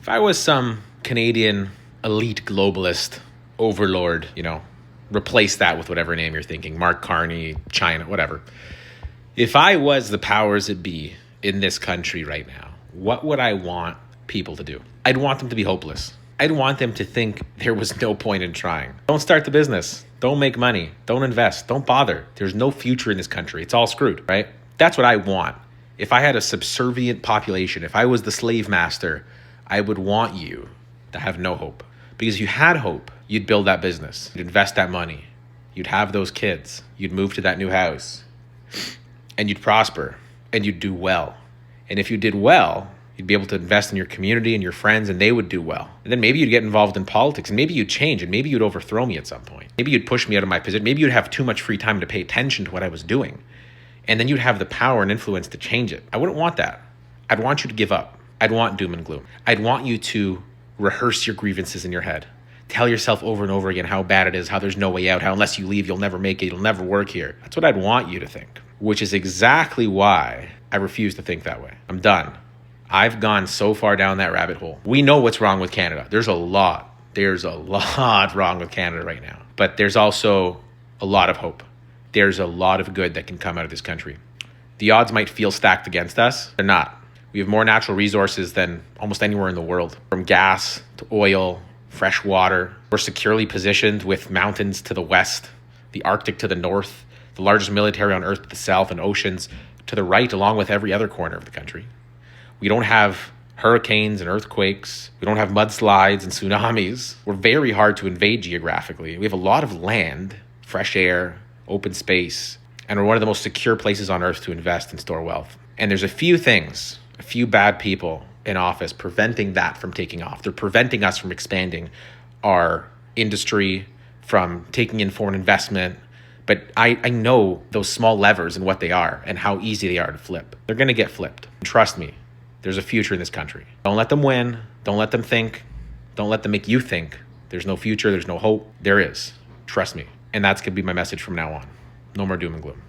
If I was some Canadian elite globalist overlord, replace that with whatever name you're thinking, Mark Carney, China, whatever. If I was the powers that be in this country right now, what would I want people to do? I'd want them to be hopeless. I'd want them to think there was no point in trying. Don't start the business. Don't make money. Don't invest. Don't bother. There's no future in this country. It's all screwed, right? That's what I want. If I had a subservient population, if I was the slave master, I would want you to have no hope. Because if you had hope, you'd build that business. You'd invest that money. You'd have those kids. You'd move to that new house. And you'd prosper. And you'd do well. And if you did well, you'd be able to invest in your community and your friends, and they would do well. And then maybe you'd get involved in politics, and maybe you'd change, and maybe you'd overthrow me at some point. Maybe you'd push me out of my position. Maybe you'd have too much free time to pay attention to what I was doing. And then you'd have the power and influence to change it. I wouldn't want that. I'd want you to give up. I'd want doom and gloom. I'd want you to rehearse your grievances in your head. Tell yourself over and over again how bad it is, how there's no way out, how unless you leave, you'll never make it, you'll never work here. That's what I'd want you to think, which is exactly why I refuse to think that way. I'm done. I've gone so far down that rabbit hole. We know what's wrong with Canada. There's a lot wrong with Canada right now. But there's also a lot of hope. There's a lot of good that can come out of this country. The odds might feel stacked against us. They're not. We have more natural resources than almost anywhere in the world. From gas to oil, fresh water. We're securely positioned with mountains to the west, the Arctic to the north, the largest military on earth to the south, and oceans to the right, along with every other corner of the country. We don't have hurricanes and earthquakes. We don't have mudslides and tsunamis. We're very hard to invade geographically. We have a lot of land, fresh air, open space, and we're one of the most secure places on earth to invest and store wealth. And there's a few bad people in office preventing that from taking off. They're preventing us from expanding our industry, from taking in foreign investment. But I know those small levers and what they are and how easy they are to flip. They're going to get flipped. Trust me, there's a future in this country. Don't let them win. Don't let them think. Don't let them make you think there's no future, there's no hope. There is. Trust me. And that's going to be my message from now on. No more doom and gloom.